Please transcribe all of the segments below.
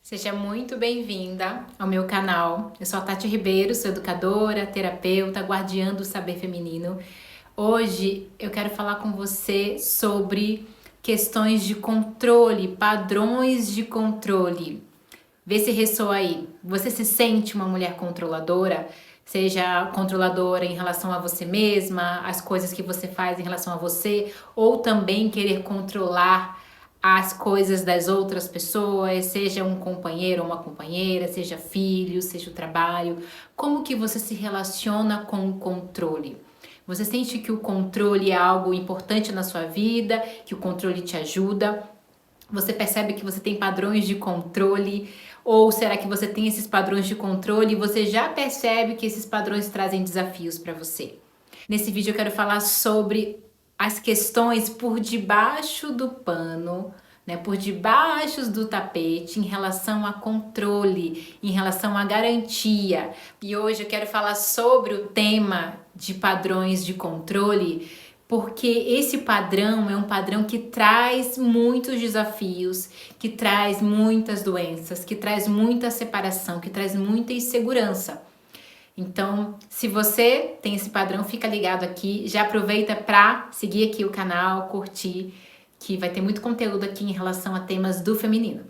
Seja muito bem-vinda ao meu canal. Eu sou a Tati Ribeiro, sou educadora, terapeuta, guardiã do saber feminino. Hoje eu quero falar com você sobre questões de controle, padrões de controle. Vê se ressoa aí. Você se sente uma mulher controladora? Seja controladora em relação a você mesma, as coisas que você faz em relação a você, ou também querer controlar as coisas das outras pessoas, seja um companheiro ou uma companheira, seja filho, seja o trabalho. Como que você se relaciona com o controle? Você sente que o controle é algo importante na sua vida, que o controle te ajuda? Você percebe que você tem padrões de controle? Ou será que você tem esses padrões de controle e você já percebe que esses padrões trazem desafios para você? Nesse vídeo eu quero falar sobre as questões por debaixo do pano, né, por debaixo do tapete em relação a controle, em relação a garantia. E hoje eu quero falar sobre o tema de padrões de controle, porque esse padrão é um padrão que traz muitos desafios, que traz muitas doenças, que traz muita separação, que traz muita insegurança. Então, se você tem esse padrão, fica ligado aqui, já aproveita para seguir aqui o canal, curtir, que vai ter muito conteúdo aqui em relação a temas do feminino.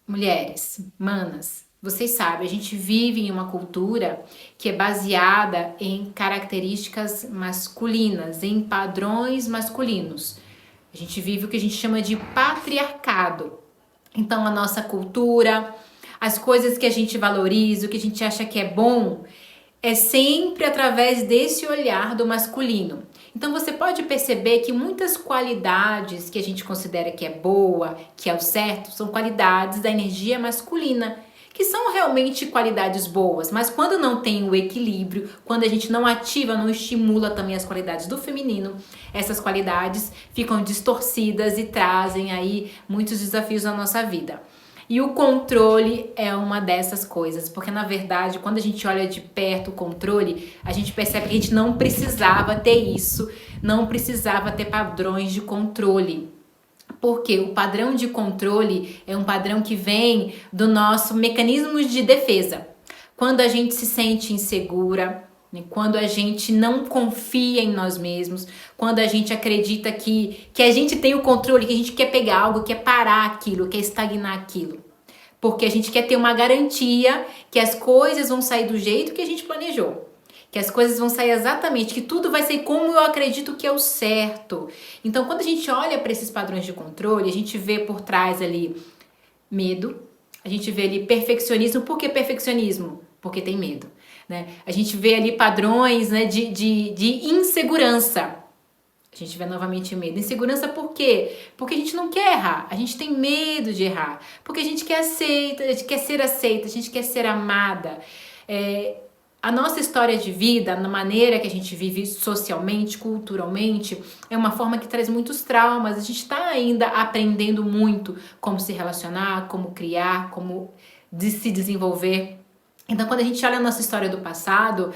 Mulheres, manas, vocês sabem, a gente vive em uma cultura que é baseada em características masculinas, em padrões masculinos. A gente vive o que a gente chama de patriarcado. Então, a nossa cultura, as coisas que a gente valoriza, o que a gente acha que é bom, é sempre através desse olhar do masculino. Então você pode perceber que muitas qualidades que a gente considera que é boa, que é o certo, são qualidades da energia masculina, que são realmente qualidades boas, mas quando não tem o equilíbrio, quando a gente não ativa, não estimula também as qualidades do feminino, essas qualidades ficam distorcidas e trazem aí muitos desafios na nossa vida. E o controle é uma dessas coisas, porque na verdade, quando a gente olha de perto o controle, a gente percebe que a gente não precisava ter isso, não precisava ter padrões de controle. Porque o padrão de controle é um padrão que vem do nosso mecanismo de defesa. Quando a gente se sente insegura, quando a gente não confia em nós mesmos, quando a gente acredita que a gente tem o controle, que a gente quer pegar algo, quer parar aquilo, quer estagnar aquilo. Porque a gente quer ter uma garantia que as coisas vão sair do jeito que a gente planejou. Que as coisas vão sair exatamente, que tudo vai ser como eu acredito que é o certo. Então, quando a gente olha para esses padrões de controle, a gente vê por trás ali medo, a gente vê ali perfeccionismo. Por que perfeccionismo? Porque tem medo. Né? A gente vê ali padrões, né, de insegurança. A gente vê novamente medo. Insegurança por quê? Porque a gente não quer errar. A gente tem medo de errar. Porque a gente quer aceita, a gente quer ser aceita, a gente quer ser amada. A nossa história de vida, na maneira que a gente vive socialmente, culturalmente, é uma forma que traz muitos traumas. A gente está ainda aprendendo muito como se relacionar, como criar, como se desenvolver. Então, quando a gente olha a nossa história do passado,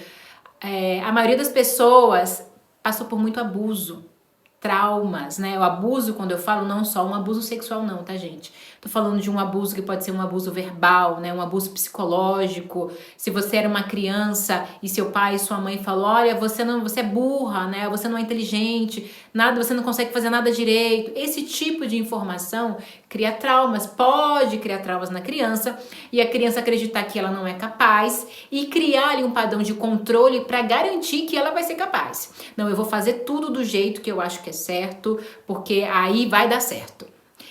a maioria das pessoas passou por muito abuso, traumas, né? O abuso, quando eu falo, não só um abuso sexual não, tá, gente? Tô falando de um abuso que pode ser um abuso verbal, né? Um abuso psicológico. Se você era uma criança e seu pai e sua mãe falou, olha, você é burra, né? Você não é inteligente, nada, você não consegue fazer nada direito. Esse tipo de informação cria traumas, pode criar traumas na criança e a criança acreditar que ela não é capaz e criar ali um padrão de controle para garantir que ela vai ser capaz. Não, eu vou fazer tudo do jeito que eu acho que é certo, porque aí vai dar certo.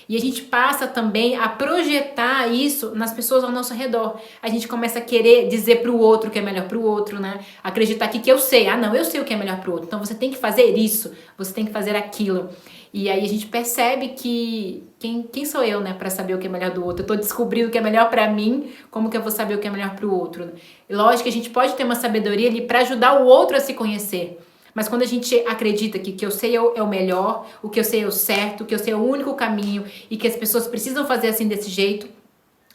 E a gente passa também a projetar isso nas pessoas ao nosso redor. A gente começa a querer dizer pro outro o que é melhor pro outro, né? Acreditar que eu sei. Ah, não, eu sei o que é melhor pro outro. Então você tem que fazer isso, você tem que fazer aquilo. E aí a gente percebe que quem sou eu, né, para saber o que é melhor do outro? Eu tô descobrindo o que é melhor para mim, como que eu vou saber o que é melhor pro outro? Né? E lógico que a gente pode ter uma sabedoria ali para ajudar o outro a se conhecer. Mas quando a gente acredita que eu sei é o melhor, o que eu sei é o certo, o que eu sei é o único caminho e que as pessoas precisam fazer assim desse jeito,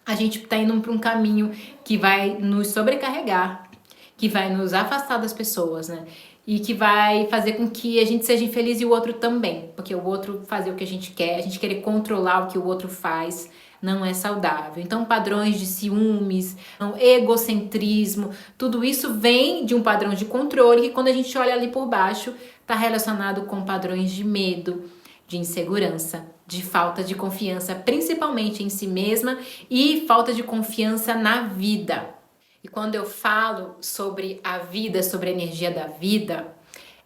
a gente tá indo para um caminho que vai nos sobrecarregar, que vai nos afastar das pessoas, né? E que vai fazer com que a gente seja infeliz e o outro também. Porque o outro fazer o que a gente quer, a gente querer controlar o que o outro faz, não é saudável. Então, padrões de ciúmes, egocentrismo, tudo isso vem de um padrão de controle que, quando a gente olha ali por baixo, está relacionado com padrões de medo, de insegurança, de falta de confiança, principalmente em si mesma, e falta de confiança na vida. E quando eu falo sobre a vida, sobre a energia da vida,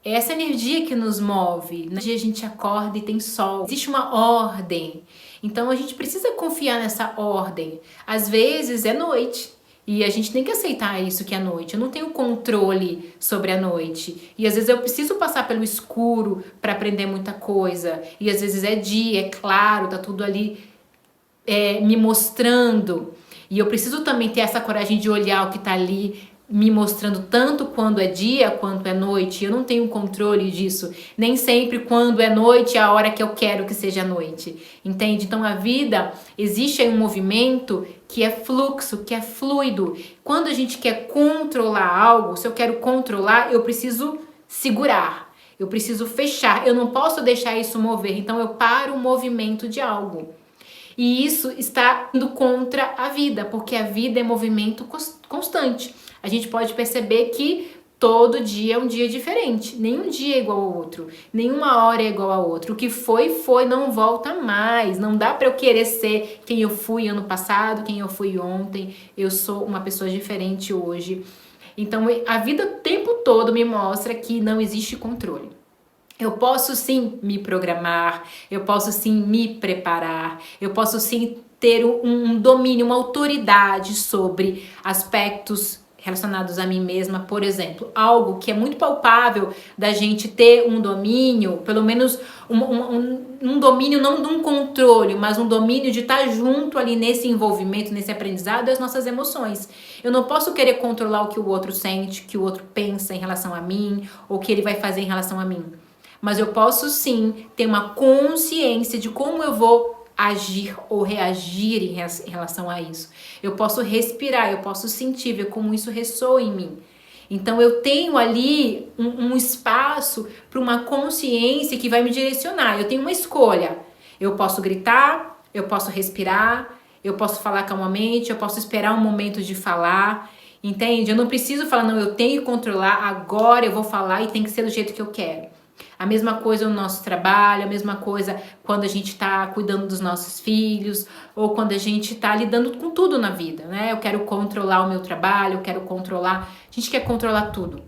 é essa energia que nos move. No dia a gente acorda e tem sol. Existe uma ordem. Então a gente precisa confiar nessa ordem. Às vezes é noite. E a gente tem que aceitar isso, que é noite. Eu não tenho controle sobre a noite. E às vezes eu preciso passar pelo escuro para aprender muita coisa. E às vezes é dia, é claro, tá tudo ali me mostrando. E eu preciso também ter essa coragem de olhar o que tá ali me mostrando, tanto quando é dia quanto é noite. Eu não tenho controle disso. Nem sempre quando é noite é a hora que eu quero que seja noite. Entende? Então a vida, existe aí um movimento que é fluxo, que é fluido. Quando a gente quer controlar algo, se eu quero controlar, eu preciso segurar. Eu preciso fechar. Eu não posso deixar isso mover. Então eu paro o movimento de algo. E isso está indo contra a vida, porque a vida é movimento constante. A gente pode perceber que todo dia é um dia diferente. Nenhum dia é igual ao outro. Nenhuma hora é igual ao outro. O que foi, não volta mais. Não dá para eu querer ser quem eu fui ano passado, quem eu fui ontem. Eu sou uma pessoa diferente hoje. Então, a vida o tempo todo me mostra que não existe controle. Eu posso sim me programar, eu posso sim me preparar, eu posso sim ter um domínio, uma autoridade sobre aspectos relacionados a mim mesma. Por exemplo, algo que é muito palpável da gente ter um domínio, pelo menos um domínio, não de um controle, mas um domínio de estar junto ali nesse envolvimento, nesse aprendizado, das nossas emoções. Eu não posso querer controlar o que o outro sente, o que o outro pensa em relação a mim, ou o que ele vai fazer em relação a mim. Mas eu posso sim ter uma consciência de como eu vou agir ou reagir em relação a isso. Eu posso respirar, eu posso sentir, ver como isso ressoa em mim. Então eu tenho ali um espaço para uma consciência que vai me direcionar. Eu tenho uma escolha. Eu posso gritar, eu posso respirar, eu posso falar calmamente, eu posso esperar um momento de falar. Entende? Eu não preciso falar, não, eu tenho que controlar, agora eu vou falar e tem que ser do jeito que eu quero. A mesma coisa no nosso trabalho, a mesma coisa quando a gente está cuidando dos nossos filhos, ou quando a gente está lidando com tudo na vida, né? Eu quero controlar o meu trabalho, eu quero controlar... A gente quer controlar tudo.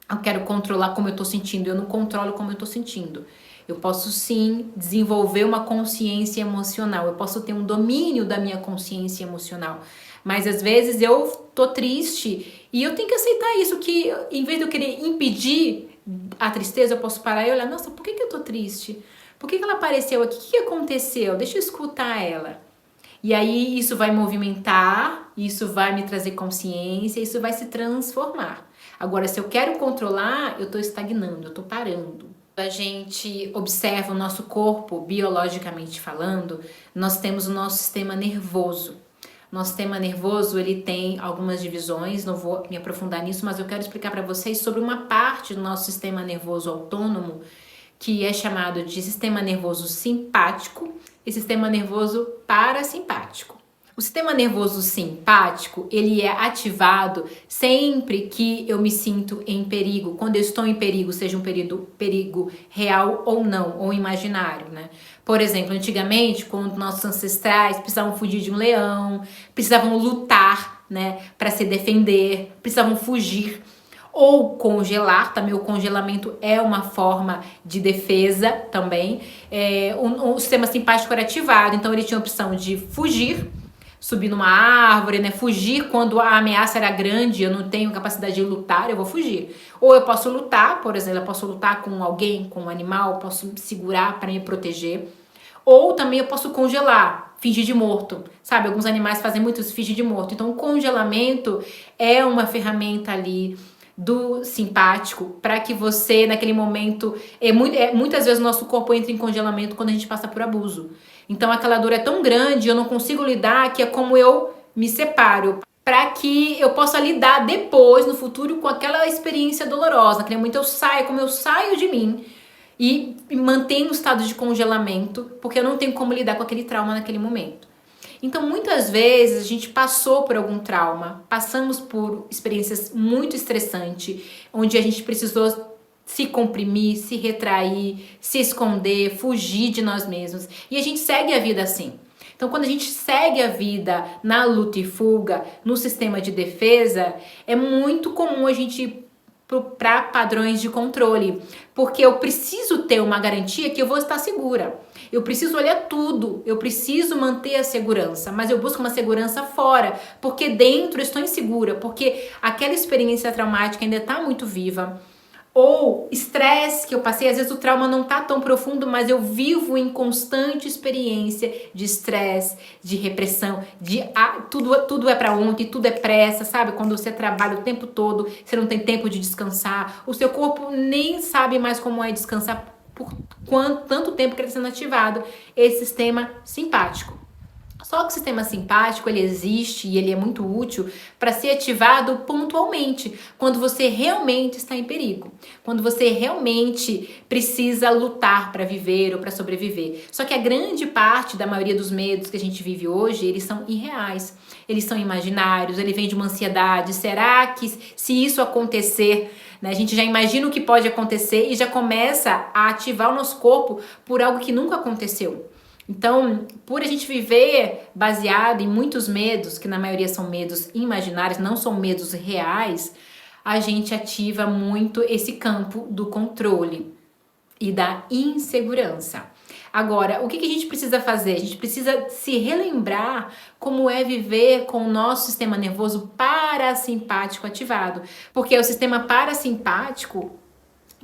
Eu quero controlar como eu estou sentindo, eu não controlo como eu estou sentindo. Eu posso sim desenvolver uma consciência emocional, eu posso ter um domínio da minha consciência emocional. Mas às vezes eu tô triste e eu tenho que aceitar isso, que em vez de eu querer impedir a tristeza, eu posso parar e olhar, nossa, por que eu tô triste? Por que ela apareceu aqui? O que aconteceu? Deixa eu escutar ela. E aí isso vai movimentar, isso vai me trazer consciência, isso vai se transformar. Agora, se eu quero controlar, eu tô estagnando, eu tô parando. A gente observa o nosso corpo, biologicamente falando, nós temos o nosso sistema nervoso. Nosso sistema nervoso, ele tem algumas divisões, não vou me aprofundar nisso, mas eu quero explicar para vocês sobre uma parte do nosso sistema nervoso autônomo, que é chamado de sistema nervoso simpático e sistema nervoso parasimpático. O sistema nervoso simpático, ele é ativado sempre que eu me sinto em perigo. Quando eu estou em perigo, seja um perigo real ou não, ou imaginário, né? Por exemplo, antigamente, quando nossos ancestrais precisavam fugir de um leão, precisavam lutar, né, para se defender, precisavam fugir. Ou congelar, também o congelamento é uma forma de defesa também. O sistema simpático era ativado, então ele tinha a opção de fugir, subir numa árvore, né? Fugir quando a ameaça era grande, eu não tenho capacidade de lutar, eu vou fugir. Ou eu posso lutar, por exemplo, eu posso lutar com alguém, com um animal, posso me segurar para me proteger. Ou também eu posso congelar, fingir de morto. Sabe, alguns animais fazem muito isso, fingir de morto. Então o congelamento é uma ferramenta ali do simpático para que você, naquele momento, muitas vezes o nosso corpo entra em congelamento quando a gente passa por abuso. Então aquela dor é tão grande, eu não consigo lidar, que é como eu me separo, para que eu possa lidar depois, no futuro, com aquela experiência dolorosa. Naquele momento eu saio, como eu saio de mim e me mantenho no estado de congelamento, porque eu não tenho como lidar com aquele trauma naquele momento. Então, muitas vezes, a gente passou por algum trauma, passamos por experiências muito estressantes, onde a gente precisou se comprimir, se retrair, se esconder, fugir de nós mesmos. E a gente segue a vida assim. Então, quando a gente segue a vida na luta e fuga, no sistema de defesa, é muito comum a gente ir para padrões de controle, porque eu preciso ter uma garantia que eu vou estar segura. Eu preciso olhar tudo, eu preciso manter a segurança, mas eu busco uma segurança fora, porque dentro eu estou insegura, porque aquela experiência traumática ainda está muito viva. Ou estresse que eu passei, às vezes o trauma não tá tão profundo, mas eu vivo em constante experiência de estresse, de repressão, de tudo é para ontem, tudo é pressa, sabe? Quando você trabalha o tempo todo, você não tem tempo de descansar, o seu corpo nem sabe mais como é descansar por tanto tempo que ele está sendo ativado, esse sistema simpático. Só que o sistema simpático, ele existe e ele é muito útil para ser ativado pontualmente, quando você realmente está em perigo, quando você realmente precisa lutar para viver ou para sobreviver. Só que a grande parte da maioria dos medos que a gente vive hoje, eles são irreais, eles são imaginários, ele vem de uma ansiedade. Será que se isso acontecer, né, a gente já imagina o que pode acontecer e já começa a ativar o nosso corpo por algo que nunca aconteceu. Então, por a gente viver baseado em muitos medos, que na maioria são medos imaginários, não são medos reais, a gente ativa muito esse campo do controle e da insegurança. Agora, o que a gente precisa fazer? A gente precisa se relembrar como é viver com o nosso sistema nervoso parasimpático ativado. Porque é o sistema parasimpático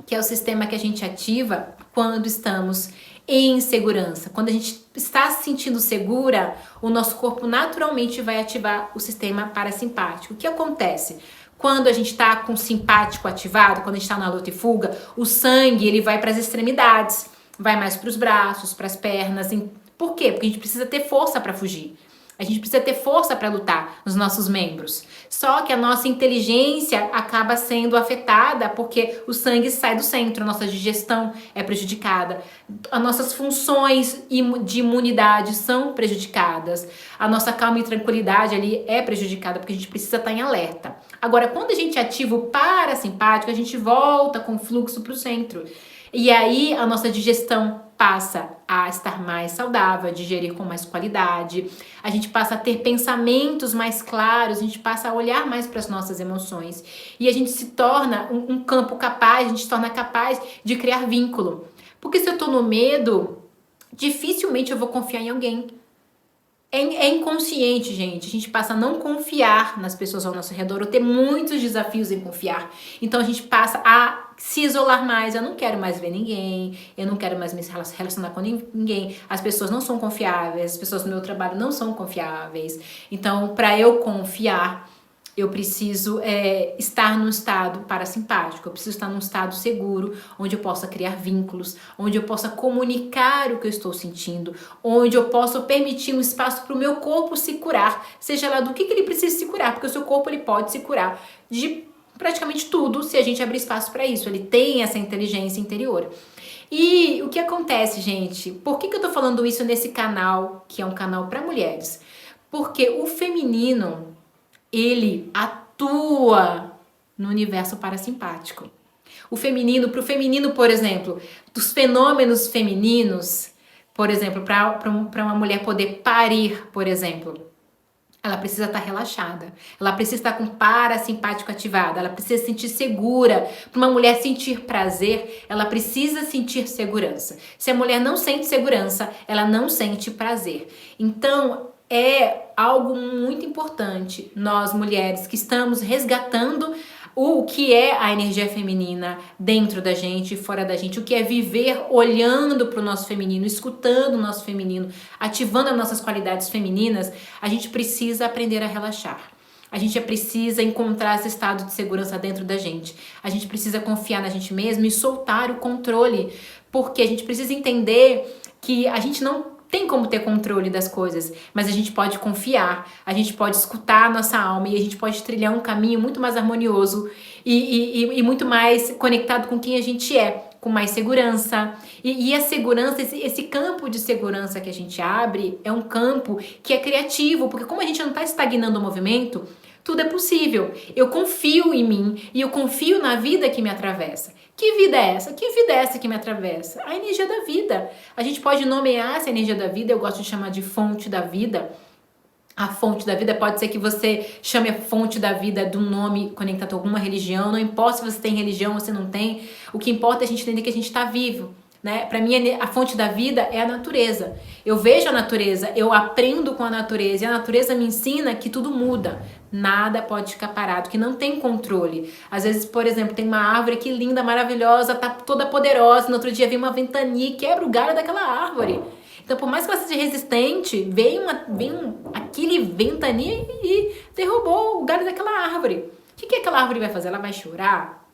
que é o sistema que a gente ativa quando estamos em segurança. Quando a gente está se sentindo segura, o nosso corpo naturalmente vai ativar o sistema parasimpático. O que acontece? Quando a gente está com o simpático ativado, quando a gente está na luta e fuga, o sangue ele vai para as extremidades, vai mais para os braços, para as pernas. Por quê? Porque a gente precisa ter força para fugir. A gente precisa ter força para lutar nos nossos membros. Só que a nossa inteligência acaba sendo afetada porque o sangue sai do centro, a nossa digestão é prejudicada, as nossas funções de imunidade são prejudicadas, a nossa calma e tranquilidade ali é prejudicada porque a gente precisa estar em alerta. Agora, quando a gente ativa o parasimpático, a gente volta com o fluxo para o centro. E aí a nossa digestão passa a estar mais saudável, a digerir com mais qualidade, a gente passa a ter pensamentos mais claros, a gente passa a olhar mais para as nossas emoções e a gente se torna um campo capaz, a gente se torna capaz de criar vínculo. Porque se eu tô no medo, dificilmente eu vou confiar em alguém. É inconsciente, gente. A gente passa a não confiar nas pessoas ao nosso redor ou ter muitos desafios em confiar. Então a gente passa a se isolar mais. Eu não quero mais ver ninguém, eu não quero mais me relacionar com ninguém. As pessoas não são confiáveis, as pessoas no meu trabalho não são confiáveis. Então, para eu confiar, eu preciso estar num estado parasimpático, eu preciso estar num estado seguro, onde eu possa criar vínculos, onde eu possa comunicar o que eu estou sentindo, onde eu possa permitir um espaço para o meu corpo se curar, seja lá do que ele precisa se curar, porque o seu corpo ele pode se curar de praticamente tudo se a gente abrir espaço para isso, ele tem essa inteligência interior. E o que acontece, gente? Por que eu tô falando isso nesse canal, que é um canal para mulheres? Porque o feminino ele atua no universo parasimpático. O feminino, para o feminino, por exemplo, dos fenômenos femininos, por exemplo, para uma mulher poder parir, por exemplo, ela precisa estar relaxada, ela precisa estar com o parasimpático ativado, ela precisa se sentir segura. Para uma mulher sentir prazer, ela precisa sentir segurança. Se a mulher não sente segurança, ela não sente prazer. Então, é algo muito importante, nós mulheres que estamos resgatando o que é a energia feminina dentro da gente e fora da gente, o que é viver olhando para o nosso feminino, escutando o nosso feminino, ativando as nossas qualidades femininas. A gente precisa aprender a relaxar. A gente precisa encontrar esse estado de segurança dentro da gente. A gente precisa confiar na gente mesma e soltar o controle, porque a gente precisa entender que a gente não tem como ter controle das coisas, mas a gente pode confiar, a gente pode escutar a nossa alma e a gente pode trilhar um caminho muito mais harmonioso e muito mais conectado com quem a gente é. com mais segurança. E a segurança, esse campo de segurança que a gente abre é um campo que é criativo, porque como a gente não está estagnando o movimento, tudo é possível. Eu confio em mim e eu confio na vida que me atravessa. Que vida é essa? Que vida é essa que me atravessa? A energia da vida. A gente pode nomear essa energia da vida, eu gosto de chamar de fonte da vida. A fonte da vida pode ser que você chame a fonte da vida de um nome conectado a alguma religião, não importa se você tem religião ou se não tem, o que importa é a gente entender que a gente está vivo. Né? Para mim, a fonte da vida é a natureza. Eu vejo a natureza, eu aprendo com a natureza e a natureza me ensina que tudo muda. Nada pode ficar parado, que não tem controle. Às vezes, por exemplo, tem uma árvore que linda, maravilhosa, tá toda poderosa, no outro dia vem uma ventania e quebra o galho daquela árvore. Então, por mais que ela seja resistente, veio aquele ventania e derrubou o galho daquela árvore. O que aquela árvore vai fazer? Ela vai chorar?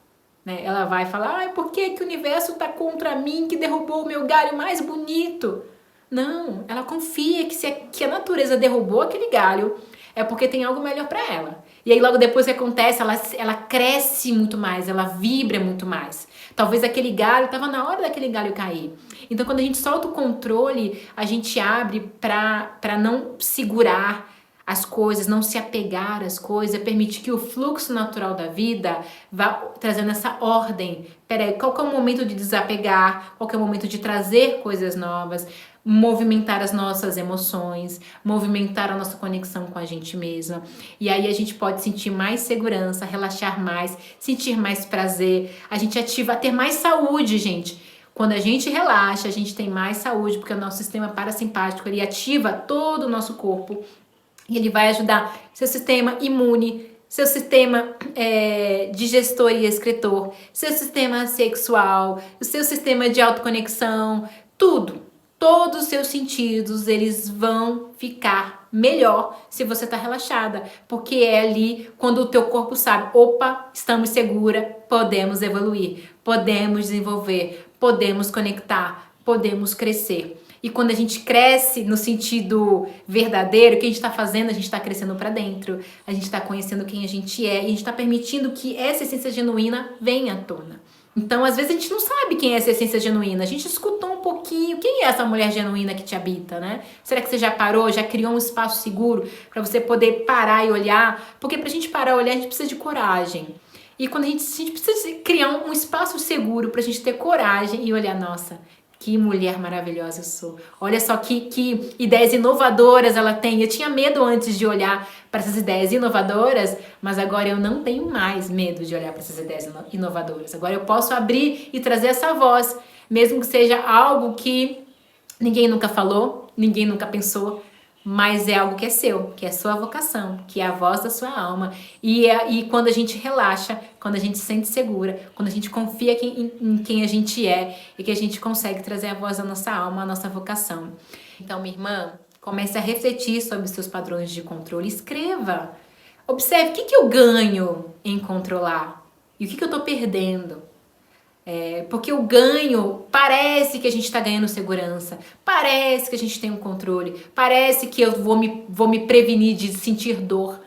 Né? Ela vai falar, ai, por que o universo está contra mim, que derrubou o meu galho mais bonito? Não, ela confia que a natureza derrubou aquele galho, é porque tem algo melhor para ela. E aí logo depois que acontece, ela cresce muito mais, ela vibra muito mais. Talvez aquele galho, estava na hora daquele galho cair. Então quando a gente solta o controle, a gente abre para não segurar as coisas, não se apegar às coisas, permitir que o fluxo natural da vida vá trazendo essa ordem. Peraí, qual que é o momento de desapegar? Qual que é o momento de trazer coisas novas? Movimentar as nossas emoções, movimentar a nossa conexão com a gente mesma. E aí a gente pode sentir mais segurança, relaxar mais, sentir mais prazer. A gente ativa, ter mais saúde, gente. Quando a gente relaxa, a gente tem mais saúde, porque o nosso sistema parasimpático, ele ativa todo o nosso corpo. E ele vai ajudar seu sistema imune, seu sistema digestor e excretor, seu sistema sexual, o seu sistema de autoconexão, tudo. Todos os seus sentidos, eles vão ficar melhor se você tá relaxada. Porque é ali quando o teu corpo sabe, opa, estamos segura, podemos evoluir, podemos desenvolver, podemos conectar, podemos crescer. E quando a gente cresce no sentido verdadeiro, o que a gente está fazendo? A gente está crescendo para dentro, a gente está conhecendo quem a gente é e a gente está permitindo que essa essência genuína venha à tona. Então, às vezes a gente não sabe quem é essa essência genuína, a gente escutou um pouquinho, quem é essa mulher genuína que te habita, né? Será que você já parou, já criou um espaço seguro para você poder parar e olhar? Porque pra gente parar e olhar, a gente precisa de coragem. E quando a gente precisa criar um espaço seguro pra gente ter coragem e olhar, nossa, que mulher maravilhosa eu sou. Olha só que ideias inovadoras ela tem. Eu tinha medo antes de olhar para essas ideias inovadoras, mas agora eu não tenho mais medo de olhar para essas ideias inovadoras. Agora eu posso abrir e trazer essa voz, mesmo que seja algo que ninguém nunca falou, ninguém nunca pensou, mas é algo que é seu, que é a sua vocação, que é a voz da sua alma. E quando a gente relaxa, quando a gente se sente segura, quando a gente confia em quem a gente é e que a gente consegue trazer a voz da nossa alma, a nossa vocação. Então, minha irmã, comece a refletir sobre seus padrões de controle. Escreva. Observe o que eu ganho em controlar e o que eu estou perdendo. Porque o ganho, parece que a gente está ganhando segurança, parece que a gente tem um controle, parece que eu vou me prevenir de sentir dor,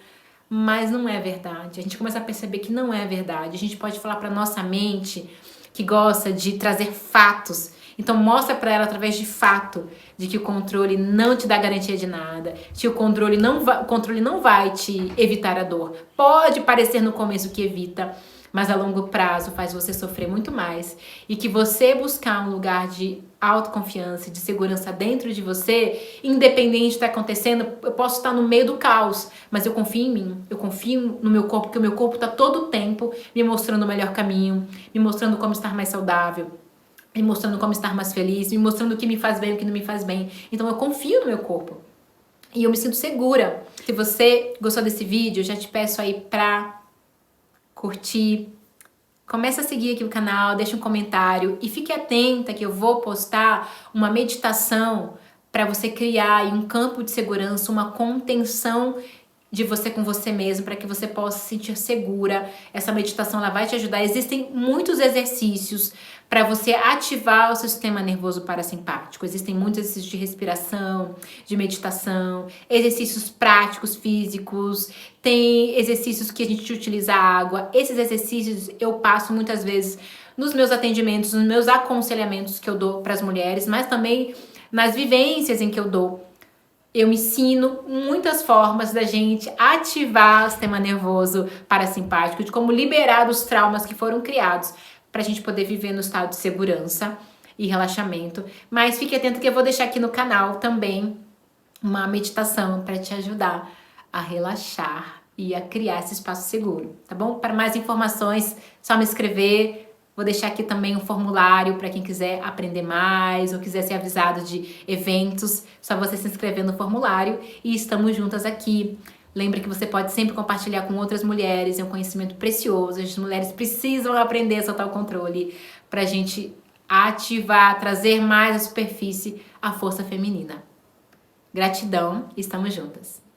mas não é verdade. A gente começa a perceber que não é verdade. A gente pode falar para nossa mente que gosta de trazer fatos, então mostra para ela através de fato de que o controle não te dá garantia de nada, que o controle não vai te evitar a dor. Pode parecer no começo que evita, mas a longo prazo faz você sofrer muito mais, e que você buscar um lugar de autoconfiança e de segurança dentro de você, independente do que está acontecendo, eu posso estar no meio do caos, mas eu confio em mim, eu confio no meu corpo, porque o meu corpo está todo o tempo me mostrando o melhor caminho, me mostrando como estar mais saudável, me mostrando como estar mais feliz, me mostrando o que me faz bem e o que não me faz bem. Então eu confio no meu corpo e eu me sinto segura. Se você gostou desse vídeo, eu já te peço aí pra curtir, começa a seguir aqui o canal, deixa um comentário e fique atenta que eu vou postar uma meditação para você criar aí um campo de segurança, uma contenção de você com você mesmo, para que você possa se sentir segura. Essa meditação ela vai te ajudar. Existem muitos exercícios para você ativar o seu sistema nervoso parasimpático. Existem muitos exercícios de respiração, de meditação, exercícios práticos, físicos, tem exercícios que a gente utiliza água. Esses exercícios eu passo muitas vezes nos meus atendimentos, nos meus aconselhamentos que eu dou para as mulheres, mas também nas vivências em que eu dou. Eu me ensino muitas formas da gente ativar o sistema nervoso parasimpático, de como liberar os traumas que foram criados para a gente poder viver no estado de segurança e relaxamento. Mas fique atento que eu vou deixar aqui no canal também uma meditação para te ajudar a relaxar e a criar esse espaço seguro, tá bom? Para mais informações, só me escrever. Vou deixar aqui também um formulário para quem quiser aprender mais ou quiser ser avisado de eventos. Só você se inscrever no formulário e estamos juntas aqui. Lembre que você pode sempre compartilhar com outras mulheres, é um conhecimento precioso. As mulheres precisam aprender a soltar o controle para a gente ativar, trazer mais à superfície a força feminina. Gratidão, estamos juntas.